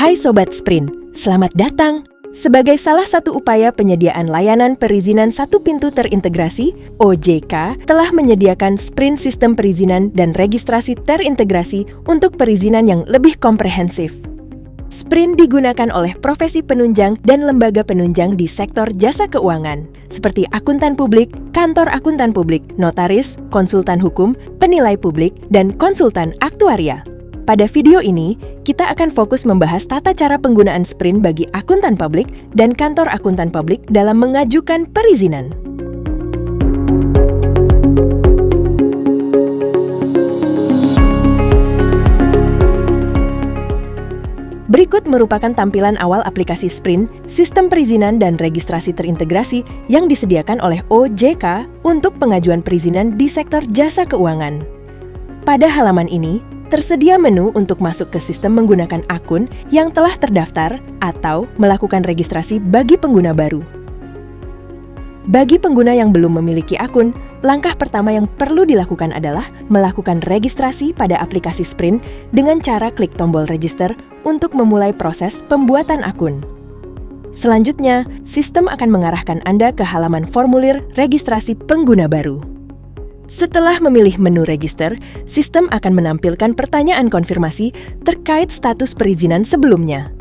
Hai Sobat Sprint, selamat datang! Sebagai salah satu upaya penyediaan layanan perizinan satu pintu terintegrasi, OJK telah menyediakan Sprint Sistem Perizinan dan Registrasi Terintegrasi untuk perizinan yang lebih komprehensif. Sprint digunakan oleh profesi penunjang dan lembaga penunjang di sektor jasa keuangan, seperti akuntan publik, kantor akuntan publik, notaris, konsultan hukum, penilai publik, dan konsultan aktuaria. Pada video ini, kita akan fokus membahas tata cara penggunaan Sprint bagi akuntan publik dan kantor akuntan publik dalam mengajukan perizinan. Berikut merupakan tampilan awal aplikasi Sprint, Sistem Perizinan dan Registrasi Terintegrasi yang disediakan oleh OJK untuk pengajuan perizinan di sektor jasa keuangan. Pada halaman ini, tersedia menu untuk masuk ke sistem menggunakan akun yang telah terdaftar atau melakukan registrasi bagi pengguna baru. Bagi pengguna yang belum memiliki akun, langkah pertama yang perlu dilakukan adalah melakukan registrasi pada aplikasi Sprint dengan cara klik tombol register untuk memulai proses pembuatan akun. Selanjutnya, sistem akan mengarahkan Anda ke halaman formulir registrasi pengguna baru. Setelah memilih menu register, sistem akan menampilkan pertanyaan konfirmasi terkait status perizinan sebelumnya.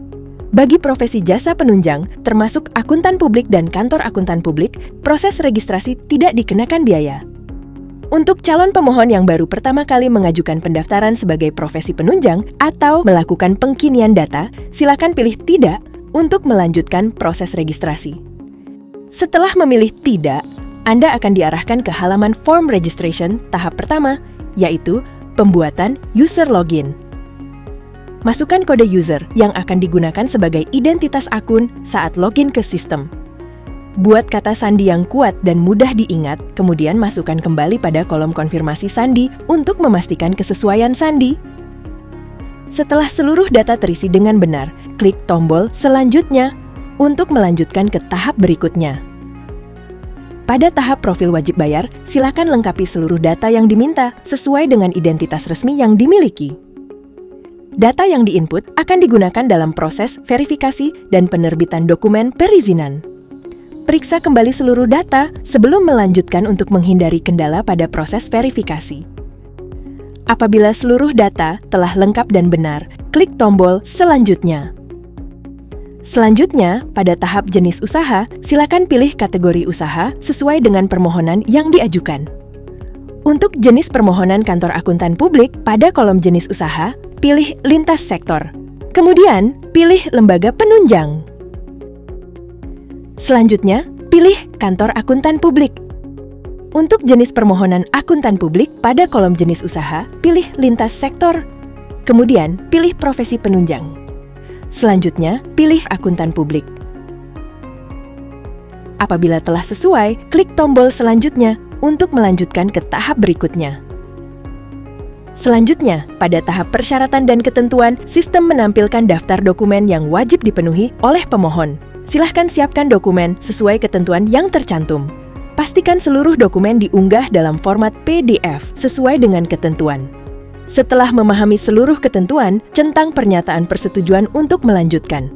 Bagi profesi jasa penunjang, termasuk akuntan publik dan kantor akuntan publik, proses registrasi tidak dikenakan biaya. Untuk calon pemohon yang baru pertama kali mengajukan pendaftaran sebagai profesi penunjang atau melakukan pengkinian data, silakan pilih tidak untuk melanjutkan proses registrasi. Setelah memilih tidak, Anda akan diarahkan ke halaman Form Registration tahap pertama, yaitu pembuatan user login. Masukkan kode user yang akan digunakan sebagai identitas akun saat login ke sistem. Buat kata sandi yang kuat dan mudah diingat, kemudian masukkan kembali pada kolom konfirmasi sandi untuk memastikan kesesuaian sandi. Setelah seluruh data terisi dengan benar, klik tombol selanjutnya untuk melanjutkan ke tahap berikutnya. Pada tahap profil wajib bayar, silakan lengkapi seluruh data yang diminta sesuai dengan identitas resmi yang dimiliki. Data yang diinput akan digunakan dalam proses verifikasi dan penerbitan dokumen perizinan. Periksa kembali seluruh data sebelum melanjutkan untuk menghindari kendala pada proses verifikasi. Apabila seluruh data telah lengkap dan benar, klik tombol selanjutnya. Selanjutnya, pada tahap jenis usaha, silakan pilih kategori usaha sesuai dengan permohonan yang diajukan. Untuk jenis permohonan kantor akuntan publik, pada kolom jenis usaha, pilih lintas sektor. Kemudian, pilih lembaga penunjang. Selanjutnya, pilih kantor akuntan publik. Untuk jenis permohonan akuntan publik, pada kolom jenis usaha, pilih lintas sektor. Kemudian, pilih profesi penunjang. Selanjutnya, pilih akuntan publik. Apabila telah sesuai, klik tombol selanjutnya untuk melanjutkan ke tahap berikutnya. Selanjutnya, pada tahap persyaratan dan ketentuan, sistem menampilkan daftar dokumen yang wajib dipenuhi oleh pemohon. Silahkan siapkan dokumen sesuai ketentuan yang tercantum. Pastikan seluruh dokumen diunggah dalam format PDF sesuai dengan ketentuan. Setelah memahami seluruh ketentuan, centang pernyataan persetujuan untuk melanjutkan.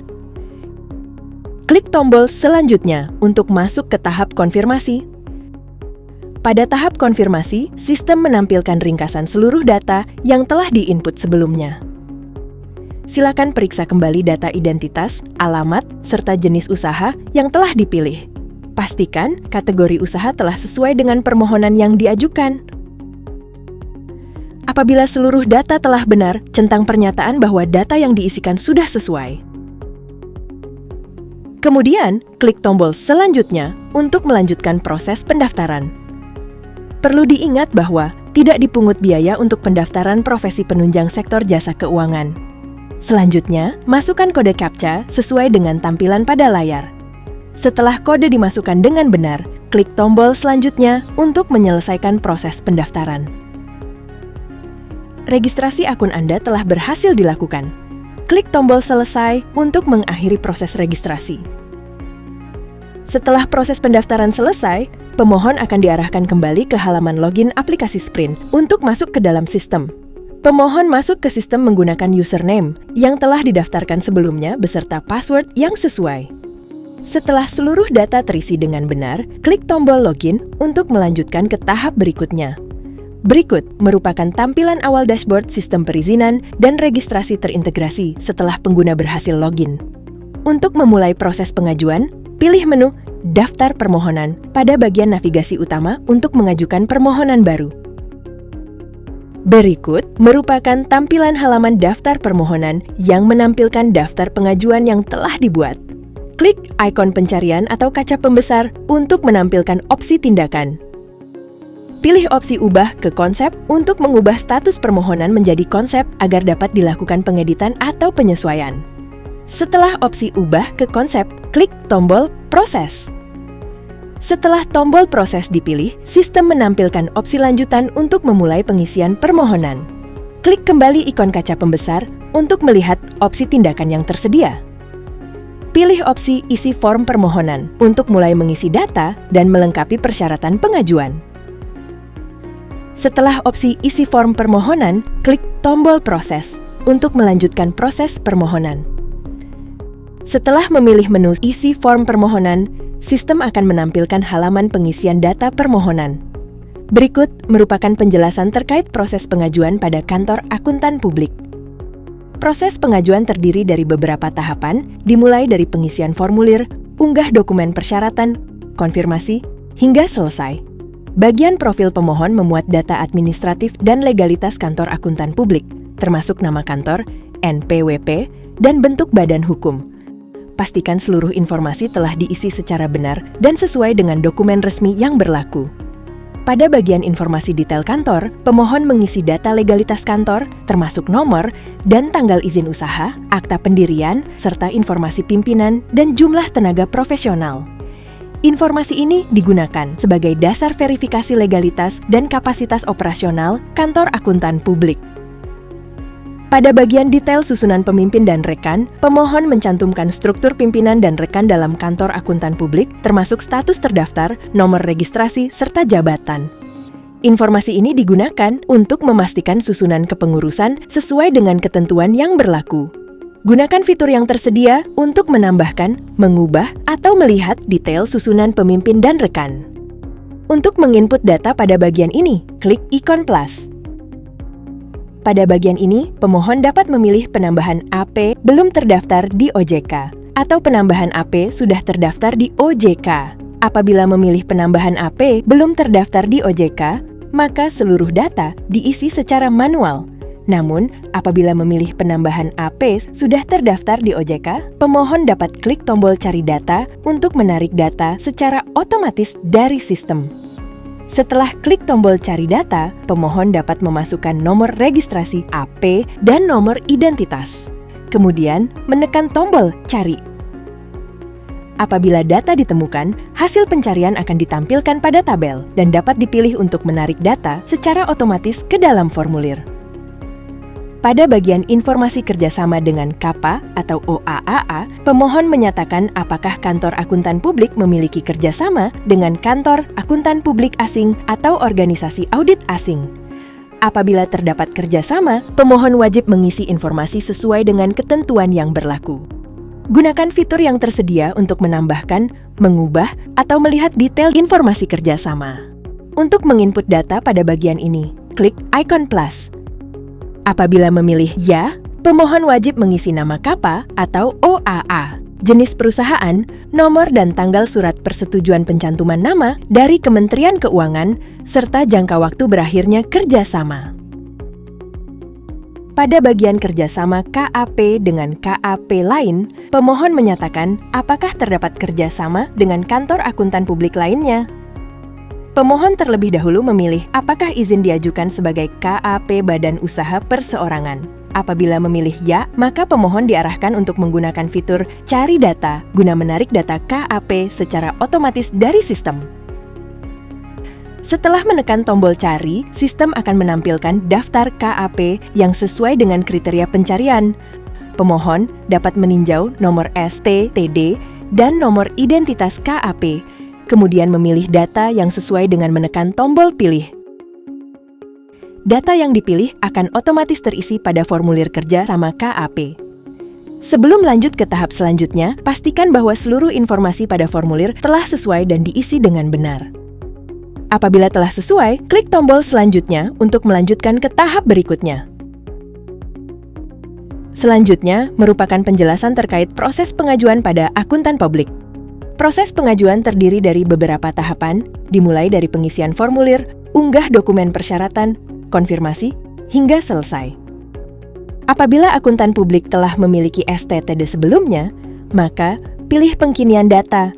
Klik tombol selanjutnya untuk masuk ke tahap konfirmasi. Pada tahap konfirmasi, sistem menampilkan ringkasan seluruh data yang telah diinput sebelumnya. Silakan periksa kembali data identitas, alamat, serta jenis usaha yang telah dipilih. Pastikan kategori usaha telah sesuai dengan permohonan yang diajukan. Apabila seluruh data telah benar, centang pernyataan bahwa data yang diisikan sudah sesuai. Kemudian, klik tombol selanjutnya untuk melanjutkan proses pendaftaran. Perlu diingat bahwa tidak dipungut biaya untuk pendaftaran profesi penunjang sektor jasa keuangan. Selanjutnya, masukkan kode CAPTCHA sesuai dengan tampilan pada layar. Setelah kode dimasukkan dengan benar, klik tombol selanjutnya untuk menyelesaikan proses pendaftaran. Registrasi akun Anda telah berhasil dilakukan. Klik tombol selesai untuk mengakhiri proses registrasi. Setelah proses pendaftaran selesai, pemohon akan diarahkan kembali ke halaman login aplikasi Sprint untuk masuk ke dalam sistem. Pemohon masuk ke sistem menggunakan username yang telah didaftarkan sebelumnya beserta password yang sesuai. Setelah seluruh data terisi dengan benar, klik tombol login untuk melanjutkan ke tahap berikutnya. Berikut merupakan tampilan awal dashboard sistem perizinan dan registrasi terintegrasi setelah pengguna berhasil login. Untuk memulai proses pengajuan, pilih menu Daftar Permohonan pada bagian navigasi utama untuk mengajukan permohonan baru. Berikut merupakan tampilan halaman daftar permohonan yang menampilkan daftar pengajuan yang telah dibuat. Klik ikon pencarian atau kaca pembesar untuk menampilkan opsi tindakan. Pilih opsi Ubah ke konsep untuk mengubah status permohonan menjadi konsep agar dapat dilakukan pengeditan atau penyesuaian. Setelah opsi Ubah ke konsep, klik tombol Proses. Setelah tombol Proses dipilih, sistem menampilkan opsi lanjutan untuk memulai pengisian permohonan. Klik kembali ikon kaca pembesar untuk melihat opsi tindakan yang tersedia. Pilih opsi Isi form permohonan untuk mulai mengisi data dan melengkapi persyaratan pengajuan. Setelah opsi Isi form permohonan, klik tombol Proses untuk melanjutkan proses permohonan. Setelah memilih menu Isi form permohonan, sistem akan menampilkan halaman pengisian data permohonan. Berikut merupakan penjelasan terkait proses pengajuan pada kantor akuntan publik. Proses pengajuan terdiri dari beberapa tahapan, dimulai dari pengisian formulir, unggah dokumen persyaratan, konfirmasi, hingga selesai. Bagian profil pemohon memuat data administratif dan legalitas kantor akuntan publik, termasuk nama kantor, NPWP, dan bentuk badan hukum. Pastikan seluruh informasi telah diisi secara benar dan sesuai dengan dokumen resmi yang berlaku. Pada bagian informasi detail kantor, pemohon mengisi data legalitas kantor, termasuk nomor dan tanggal izin usaha, akta pendirian, serta informasi pimpinan dan jumlah tenaga profesional. Informasi ini digunakan sebagai dasar verifikasi legalitas dan kapasitas operasional kantor akuntan publik. Pada bagian detail susunan pemimpin dan rekan, pemohon mencantumkan struktur pimpinan dan rekan dalam kantor akuntan publik, termasuk status terdaftar, nomor registrasi, serta jabatan. Informasi ini digunakan untuk memastikan susunan kepengurusan sesuai dengan ketentuan yang berlaku. Gunakan fitur yang tersedia untuk menambahkan, mengubah, atau melihat detail susunan pemimpin dan rekan. Untuk menginput data pada bagian ini, klik ikon plus. Pada bagian ini, pemohon dapat memilih penambahan AP belum terdaftar di OJK atau penambahan AP sudah terdaftar di OJK. Apabila memilih penambahan AP belum terdaftar di OJK, maka seluruh data diisi secara manual. Namun, apabila memilih penambahan AP sudah terdaftar di OJK, pemohon dapat klik tombol cari data untuk menarik data secara otomatis dari sistem. Setelah klik tombol cari data, pemohon dapat memasukkan nomor registrasi AP dan nomor identitas. Kemudian, menekan tombol cari. Apabila data ditemukan, hasil pencarian akan ditampilkan pada tabel dan dapat dipilih untuk menarik data secara otomatis ke dalam formulir. Pada bagian informasi kerjasama dengan KAPA atau OAAA, pemohon menyatakan apakah kantor akuntan publik memiliki kerjasama dengan kantor akuntan publik asing atau organisasi audit asing. Apabila terdapat kerjasama, pemohon wajib mengisi informasi sesuai dengan ketentuan yang berlaku. Gunakan fitur yang tersedia untuk menambahkan, mengubah, atau melihat detail informasi kerjasama. Untuk menginput data pada bagian ini, klik ikon plus. Apabila memilih ya, pemohon wajib mengisi nama KAPA atau OAA, jenis perusahaan, nomor dan tanggal surat persetujuan pencantuman nama dari Kementerian Keuangan, serta jangka waktu berakhirnya kerjasama. Pada bagian kerjasama KAP dengan KAP lain, pemohon menyatakan apakah terdapat kerjasama dengan kantor akuntan publik lainnya. Pemohon terlebih dahulu memilih apakah izin diajukan sebagai KAP badan usaha perseorangan. Apabila memilih ya, maka pemohon diarahkan untuk menggunakan fitur cari data guna menarik data KAP secara otomatis dari sistem. Setelah menekan tombol cari, sistem akan menampilkan daftar KAP yang sesuai dengan kriteria pencarian. Pemohon dapat meninjau nomor STTD dan nomor identitas KAP, kemudian memilih data yang sesuai dengan menekan tombol pilih. data yang dipilih akan otomatis terisi pada formulir kerja sama KAP. Sebelum lanjut ke tahap selanjutnya, pastikan bahwa seluruh informasi pada formulir telah sesuai dan diisi dengan benar. Apabila telah sesuai, klik tombol selanjutnya untuk melanjutkan ke tahap berikutnya. Selanjutnya, merupakan penjelasan terkait proses pengajuan pada akuntan publik. Proses pengajuan terdiri dari beberapa tahapan, dimulai dari pengisian formulir, unggah dokumen persyaratan, konfirmasi, hingga selesai. Apabila akuntan publik telah memiliki STTD sebelumnya, maka pilih pengkinian data.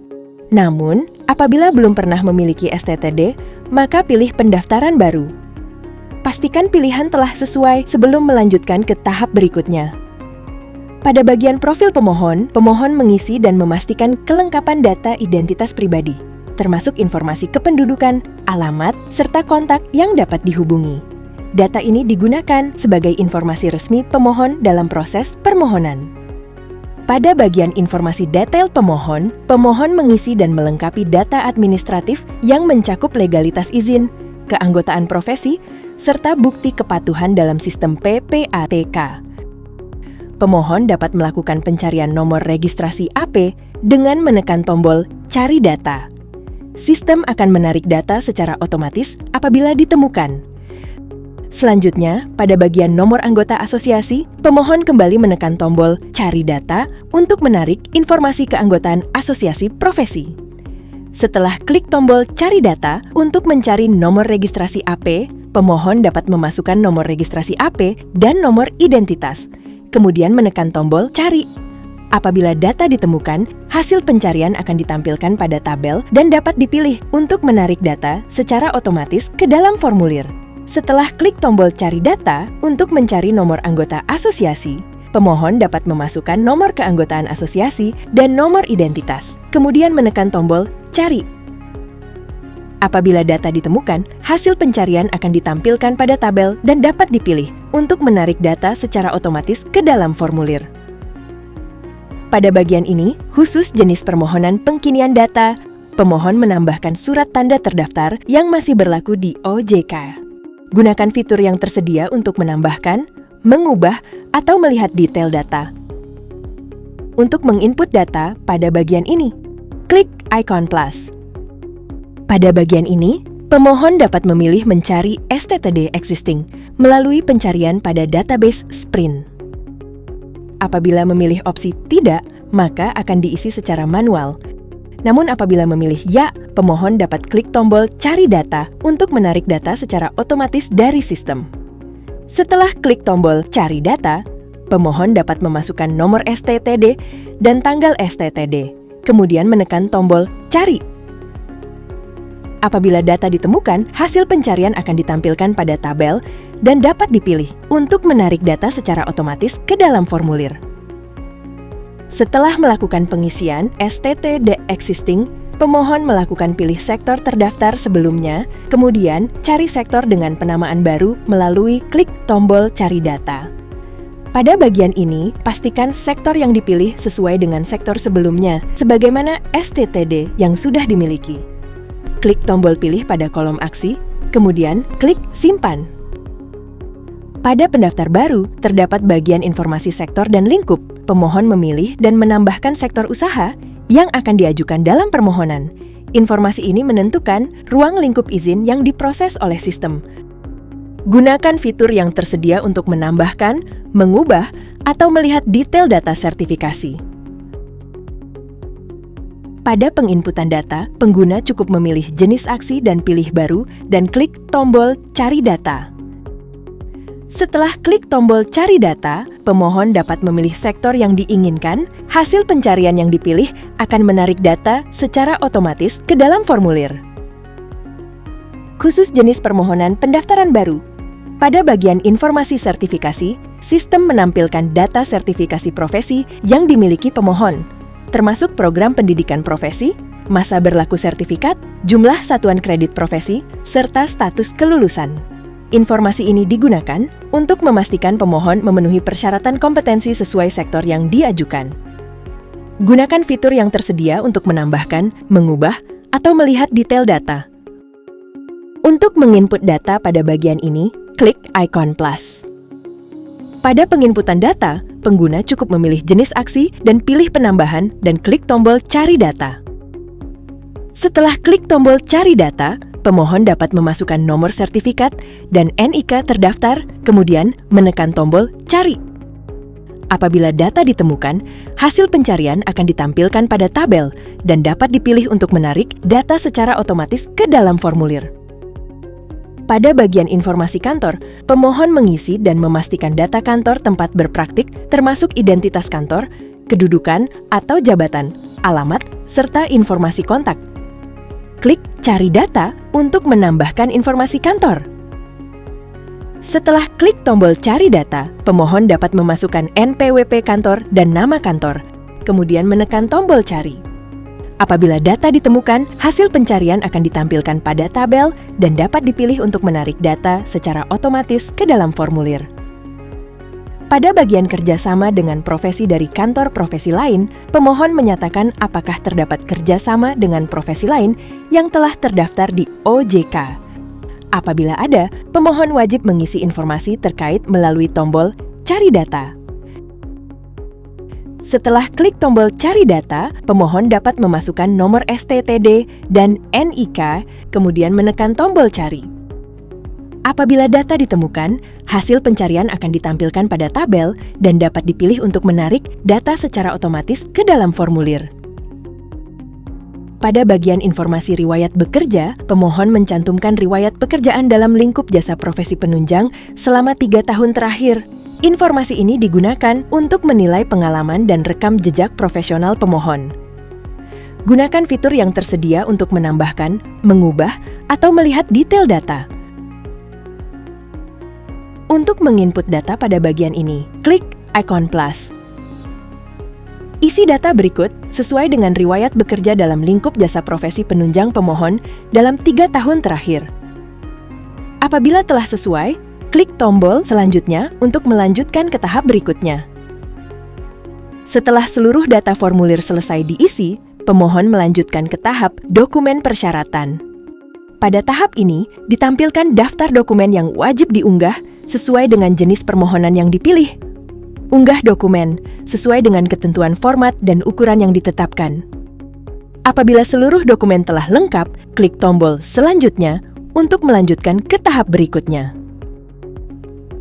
Namun, apabila belum pernah memiliki STTD, maka pilih pendaftaran baru. Pastikan pilihan telah sesuai sebelum melanjutkan ke tahap berikutnya. Pada bagian profil pemohon, pemohon mengisi dan memastikan kelengkapan data identitas pribadi, termasuk informasi kependudukan, alamat, serta kontak yang dapat dihubungi. Data ini digunakan sebagai informasi resmi pemohon dalam proses permohonan. Pada bagian informasi detail pemohon, pemohon mengisi dan melengkapi data administratif yang mencakup legalitas izin, keanggotaan profesi, serta bukti kepatuhan dalam sistem PPATK. Pemohon dapat melakukan pencarian nomor registrasi AP dengan menekan tombol "Cari data". Sistem akan menarik data secara otomatis apabila ditemukan. Selanjutnya, pada bagian nomor anggota asosiasi, pemohon kembali menekan tombol "Cari data" untuk menarik informasi keanggotaan asosiasi profesi. Setelah klik tombol "Cari data" untuk mencari nomor registrasi AP, pemohon dapat memasukkan nomor registrasi AP dan nomor identitas. Kemudian menekan tombol "Cari". Apabila data ditemukan, hasil pencarian akan ditampilkan pada tabel dan dapat dipilih untuk menarik data secara otomatis ke dalam formulir. Setelah klik tombol "Cari data" untuk mencari nomor anggota asosiasi, pemohon dapat memasukkan nomor keanggotaan asosiasi dan nomor identitas, kemudian menekan tombol "Cari". Apabila data ditemukan, hasil pencarian akan ditampilkan pada tabel dan dapat dipilih untuk menarik data secara otomatis ke dalam formulir. Pada bagian ini, khusus jenis permohonan pengkinian data, pemohon menambahkan surat tanda terdaftar yang masih berlaku di OJK. Gunakan fitur yang tersedia untuk menambahkan, mengubah, atau melihat detail data. Untuk menginput data pada bagian ini, klik ikon plus. Pada bagian ini, pemohon dapat memilih mencari STTD existing melalui pencarian pada database Sprint. Apabila memilih opsi tidak, maka akan diisi secara manual. Namun apabila memilih ya, pemohon dapat klik tombol "Cari data" untuk menarik data secara otomatis dari sistem. Setelah klik tombol "Cari data", pemohon dapat memasukkan nomor STTD dan tanggal STTD, kemudian menekan tombol "Cari". Apabila data ditemukan, hasil pencarian akan ditampilkan pada tabel dan dapat dipilih untuk menarik data secara otomatis ke dalam formulir. Setelah melakukan pengisian STTD existing, pemohon melakukan pilih sektor terdaftar sebelumnya, kemudian cari sektor dengan penamaan baru melalui klik tombol "Cari data". Pada bagian ini, pastikan sektor yang dipilih sesuai dengan sektor sebelumnya, sebagaimana STTD yang sudah dimiliki. Klik tombol pilih pada kolom aksi, kemudian klik simpan. Pada pendaftar baru, terdapat bagian informasi sektor dan lingkup. Pemohon memilih dan menambahkan sektor usaha yang akan diajukan dalam permohonan. Informasi ini menentukan ruang lingkup izin yang diproses oleh sistem. Gunakan fitur yang tersedia untuk menambahkan, mengubah, atau melihat detail data sertifikasi. Pada penginputan data, pengguna cukup memilih jenis aksi dan pilih baru dan klik tombol "Cari data". Setelah klik tombol "Cari data", pemohon dapat memilih sektor yang diinginkan. Hasil pencarian yang dipilih akan menarik data secara otomatis ke dalam formulir. Khusus jenis permohonan pendaftaran baru. Pada bagian informasi sertifikasi, sistem menampilkan data sertifikasi profesi yang dimiliki pemohon, termasuk program pendidikan profesi, masa berlaku sertifikat, jumlah satuan kredit profesi, serta status kelulusan. Informasi ini digunakan untuk memastikan pemohon memenuhi persyaratan kompetensi sesuai sektor yang diajukan. Gunakan fitur yang tersedia untuk menambahkan, mengubah, atau melihat detail data. Untuk menginput data pada bagian ini, klik ikon plus. Pada penginputan data, pengguna cukup memilih jenis aksi dan pilih penambahan dan klik tombol cari data. Setelah klik tombol cari data, pemohon dapat memasukkan nomor sertifikat dan NIK terdaftar, kemudian menekan tombol cari. Apabila data ditemukan, hasil pencarian akan ditampilkan pada tabel dan dapat dipilih untuk menarik data secara otomatis ke dalam formulir. Pada bagian informasi kantor, pemohon mengisi dan memastikan data kantor tempat berpraktik termasuk identitas kantor, kedudukan atau jabatan, alamat, serta informasi kontak. Klik cari data untuk menambahkan informasi kantor. Setelah klik tombol cari data, pemohon dapat memasukkan NPWP kantor dan nama kantor, kemudian menekan tombol cari. Apabila data ditemukan, hasil pencarian akan ditampilkan pada tabel dan dapat dipilih untuk menarik data secara otomatis ke dalam formulir. Pada bagian kerjasama dengan profesi dari kantor profesi lain, pemohon menyatakan apakah terdapat kerjasama dengan profesi lain yang telah terdaftar di OJK. Apabila ada, pemohon wajib mengisi informasi terkait melalui tombol cari data. Setelah klik tombol cari data, pemohon dapat memasukkan nomor STTD dan NIK, kemudian menekan tombol cari. Apabila data ditemukan, hasil pencarian akan ditampilkan pada tabel dan dapat dipilih untuk menarik data secara otomatis ke dalam formulir. Pada bagian informasi riwayat bekerja, pemohon mencantumkan riwayat pekerjaan dalam lingkup jasa profesi penunjang selama 3 tahun terakhir. Informasi ini digunakan untuk menilai pengalaman dan rekam jejak profesional pemohon. Gunakan fitur yang tersedia untuk menambahkan, mengubah, atau melihat detail data. Untuk menginput data pada bagian ini, klik ikon plus. Isi data berikut sesuai dengan riwayat bekerja dalam lingkup jasa profesi penunjang pemohon dalam 3 tahun terakhir. Apabila telah sesuai, klik tombol selanjutnya untuk melanjutkan ke tahap berikutnya. Setelah seluruh data formulir selesai diisi, pemohon melanjutkan ke tahap dokumen persyaratan. Pada tahap ini, ditampilkan daftar dokumen yang wajib diunggah sesuai dengan jenis permohonan yang dipilih. Unggah dokumen sesuai dengan ketentuan format dan ukuran yang ditetapkan. Apabila seluruh dokumen telah lengkap, klik tombol selanjutnya untuk melanjutkan ke tahap berikutnya.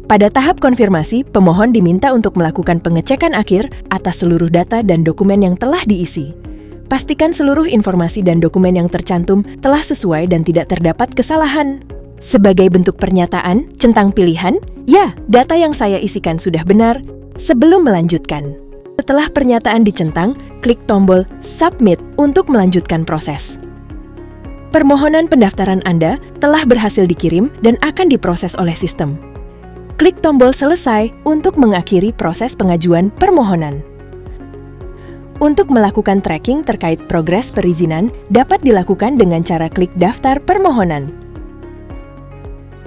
Pada tahap konfirmasi, pemohon diminta untuk melakukan pengecekan akhir atas seluruh data dan dokumen yang telah diisi. Pastikan seluruh informasi dan dokumen yang tercantum telah sesuai dan tidak terdapat kesalahan. Sebagai bentuk pernyataan, centang pilihan, ya, data yang saya isikan sudah benar, sebelum melanjutkan. Setelah pernyataan dicentang, klik tombol Submit untuk melanjutkan proses. Permohonan pendaftaran Anda telah berhasil dikirim dan akan diproses oleh sistem. Klik tombol Selesai untuk mengakhiri proses pengajuan permohonan. Untuk melakukan tracking terkait progres perizinan dapat dilakukan dengan cara klik daftar permohonan.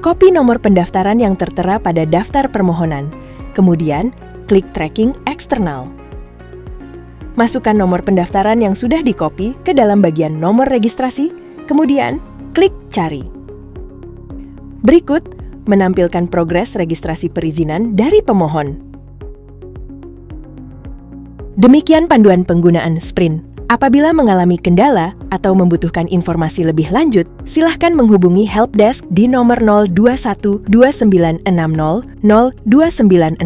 Kopi nomor pendaftaran yang tertera pada daftar permohonan, kemudian klik tracking eksternal. Masukkan nomor pendaftaran yang sudah dikopi ke dalam bagian nomor registrasi, kemudian klik cari. Berikut menampilkan progres registrasi perizinan dari pemohon. Demikian panduan penggunaan Sprint. Apabila mengalami kendala atau membutuhkan informasi lebih lanjut, silahkan menghubungi helpdesk di nomor 021 2960 0296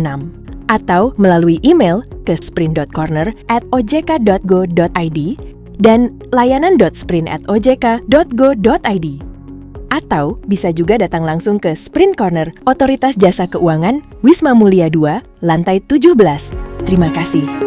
atau melalui email ke sprint.corner@ojk.go.id dan layanan.sprint@ojk.go.id. Atau bisa juga datang langsung ke Sprint Corner, Otoritas Jasa Keuangan, Wisma Mulia 2, lantai 17. Terima kasih.